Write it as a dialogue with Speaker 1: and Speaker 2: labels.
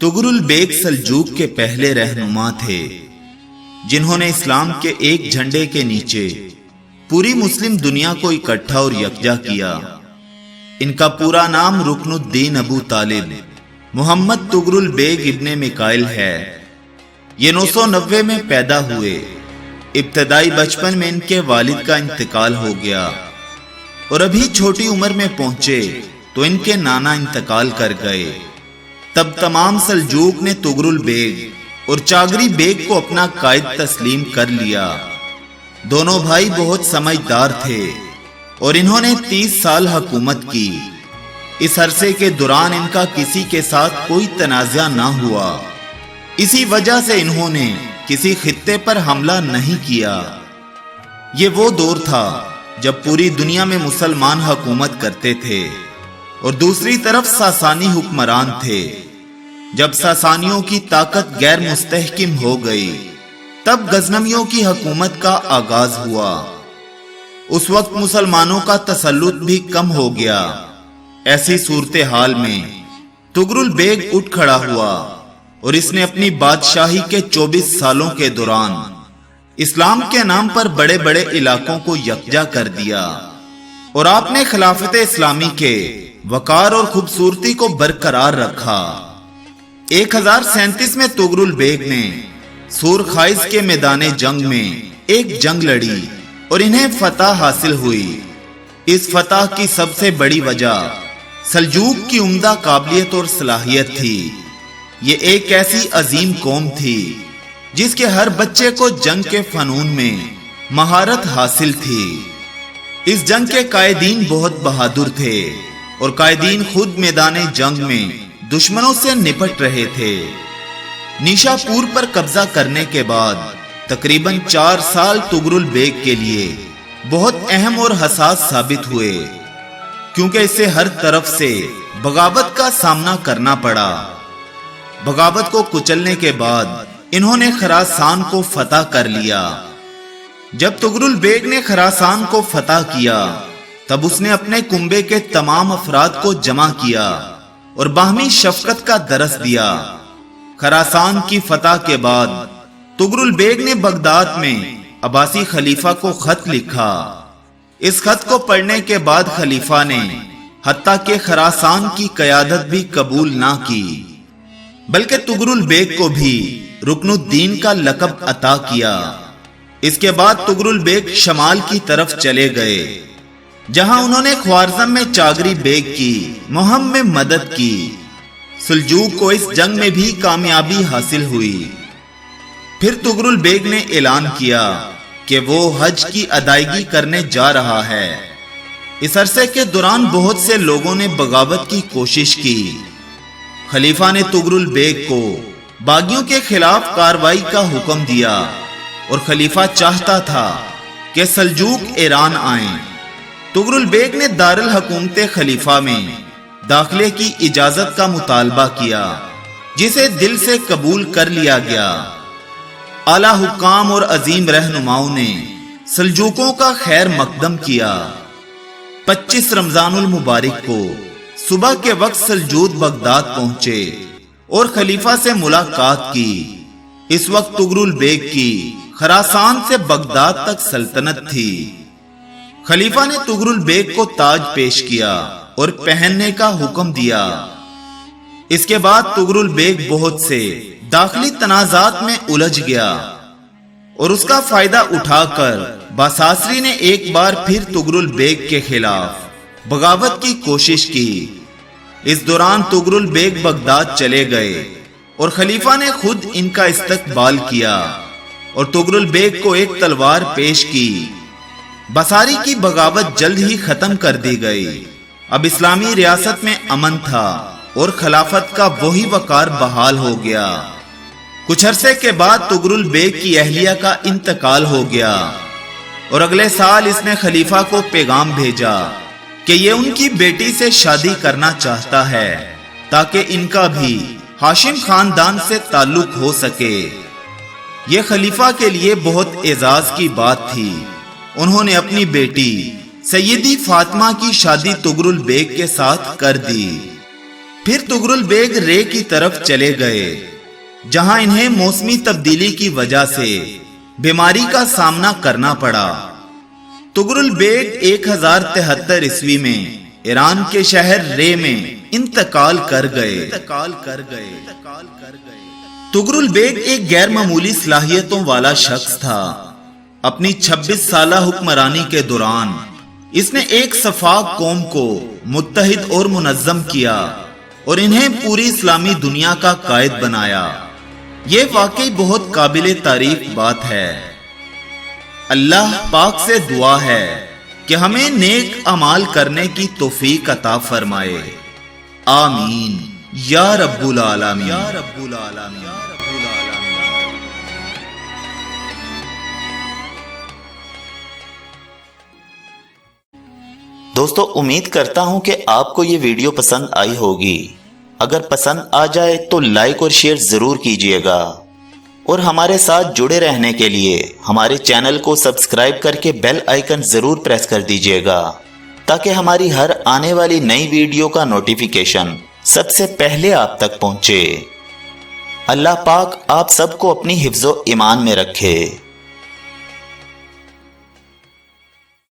Speaker 1: Tughril bag Seljuk के पहले रहनुमा थे, जिन्होंने इस्लाम के एक झंडे के नीचे पूरी मुस्लिम दुनिया को इकट्ठा और यकजा किया। इनका पूरा नाम रुकनुद्दीन अबू तालिब मोहम्मद तुगरुल बेग इब्ने मिकाइल है। ये 990 में पैदा हुए। इब्तदाई बचपन में इनके वालिद का इंतकाल हो गया और अभी छोटी उम्र में पहुंचे तो इनके नाना इंतकाल कर गए। तब तमाम सल्जूक ने तुगरुल बेग और चागरी बेग को अपना कायद तस्लीम कर लिया। दोनों भाई बहुत समझदार थे और इन्होंने 30 साल हुकूमत की। इस अरसे के दौरान इनका किसी के साथ कोई तनाज़ा ना हुआ। इसी वजह से इन्होंने किसी खित्ते पर हमला नहीं किया। ये वो दौर था जब पूरी दुनिया में मुसलमान हुकूमत करते थे और दूसरी तरफ सासानी हुक्मरान थे। जब सासानियों की ताकत गैर मुस्तहकिम हो गई, तब गजनवियों की हुकूमत का आगाज हुआ। उस वक्त मुसलमानों का तसल्लुत भी कम हो गया। ऐसी सूरत हाल में तुगरुल बेग उठ खड़ा हुआ और इसने अपनी बादशाही के 24 सालों के दौरान इस्लाम के नाम पर बड़े बड़े इलाकों को यकजा कर दिया और आपने खिलाफत इस्लामी के वकार और खूबसूरती को बरकरार रखा। 1037 में तुगरुल बेग ने सूर खाइस के मैदाने जंग में एक जंग लड़ी और इन्हें फतह हासिल हुई। इस फतह की सबसे बड़ी वजह सल्जूक की उम्दा काबिलियत और सलाहियत थी। ये एक ऐसी अजीम कौम थी जिसके हर बच्चे को जंग के फनून में महारत हासिल थी। इस जंग के कायदीन बहुत बहादुर थे और कायदीन खुद मैदाने जंग में दुश्मनों से निपट रहे थे। निशापुर पर कब्जा करने के बाद तकरीबन 4 साल तुगरुल बेग के लिए बहुत अहम और हसास साबित हुए, क्योंकि इसे हर तरफ से बगावत का सामना करना पड़ा। बगावत को कुचलने के बाद इन्होंने खरासान को फतह कर लिया। जब तुगरुल बेग ने खरासान को फतह किया, तब उसने अपने कुंबे के तमाम अफराद को जमा किया और बाहमी शफकत का दरस दिया। खरासान की फतह के बाद तुगरुल बेग ने बगदाद में अब्बासी खलीफा को खत लिखा। इस खत को पढ़ने के बाद खलीफा ने हत्ता के खरासान की कयादत भी कबूल ना की, बल्कि तुगरुल बेग को भी रुकनुद्दीन का लकब अता किया। इसके बाद तुगरुल बेग शमाल की तरफ चले गए, जहां उन्होंने ख्वारज़म में चागरी बेग की मुहिम में मदद की। सल्जूक को इस जंग में भी कामयाबी हासिल हुई। फिर तुगरुल बेग ने ऐलान किया कि वो हज की अदायगी करने जा रहा है। इस अरसे के दौरान बहुत से लोगों ने बगावत की कोशिश की। खलीफा ने तुगरुल बेग को बागियों के खिलाफ कार्रवाई का हुक्म दिया और खलीफा चाहता था कि सल्जूक ईरान आए। तुगरुल बेग ने दारुल हुकूमत खलीफा में दाखिले की इजाजत का मुतालबा किया, जिसे दिल से कबूल कर लिया गया। आला हुक्काम और अजीम रहनुमाओं ने सल्जूकों का खैर मकदम किया। 25 रमजानुल मुबारक को सुबह के वक्त सल्जूक बगदाद पहुंचे और खलीफा से मुलाकात की। इस वक्त तुगरुल बेग की खरासान से बगदाद तक सल्तनत थी। खलीफा ने तुगरुल बेग को ताज पेश किया और पहनने का हुक्म दिया। इसके बाद तुगरुल बेग बहुत से दाखिली तनाजात में उलझ गया और उसका फायदा उठाकर बासासरी ने एक बार फिर तुगरुल बेग के खिलाफ बगावत की कोशिश की। इस दौरान तुगरुल बेग बगदाद चले गए और खलीफा ने खुद इनका इस्तकबाल किया और तुगरुल बेग को एक तलवार पेश की। बसारी की बगावत जल्द ही खत्म कर दी गई। अब इस्लामी रियासत में अमन था और खिलाफत का वही वकार बहाल हो गया। कुछ अरसे के बाद तुगरुल बेग की अहलिया का इंतकाल हो गया और अगले साल इसने खलीफा को पैगाम भेजा कि ये उनकी बेटी से शादी करना चाहता है, ताकि इनका भी हाशिम खानदान से ताल्लुक हो सके। यह खलीफा के लिए बहुत एजाज की बात थी। उन्होंने अपनी बेटी सैयदी फातिमा की शादी तुगरुल बेग के साथ कर दी। फिर तुगरुल बेग रे की तरफ चले गए, जहां इन्हें मौसमी तब्दीली की वजह से बीमारी का सामना करना पड़ा। तुगरुल बेग 1073 ईस्वी में ईरान के शहर रे में इंतकाल कर गए। तुगरुल बेग एक गैर मामूली सलाहियतों वाला शख्स था। अपनी 26 साला हुक्मरानी के दौरान इसने एक सफाक कौम को मुत्तहिद और मुनज़्ज़म किया और इन्हें पूरी इस्लामी दुनिया का कायद बनाया। ये वाकई बहुत काबिल तारीफ बात है। अल्लाह पाक से दुआ है कि हमें नेक अमाल करने की तौफीक अता फरमाए। आमीन या रब्बुल आलमीन, या रब्बुल आलमीन, या रब्बुल आलमीन।
Speaker 2: दोस्तों, उम्मीद करता हूं कि आपको ये वीडियो पसंद आई होगी। अगर पसंद आ जाए तो लाइक और शेयर जरूर कीजिएगा और हमारे साथ जुड़े रहने के लिए हमारे चैनल को सब्सक्राइब करके बेल आइकन जरूर प्रेस कर दीजिएगा, ताकि हमारी हर आने वाली नई वीडियो का नोटिफिकेशन सबसे पहले आप तक पहुंचे। अल्लाह पाक आप सबको अपनी हिफ्ज़ो ईमान में रखे।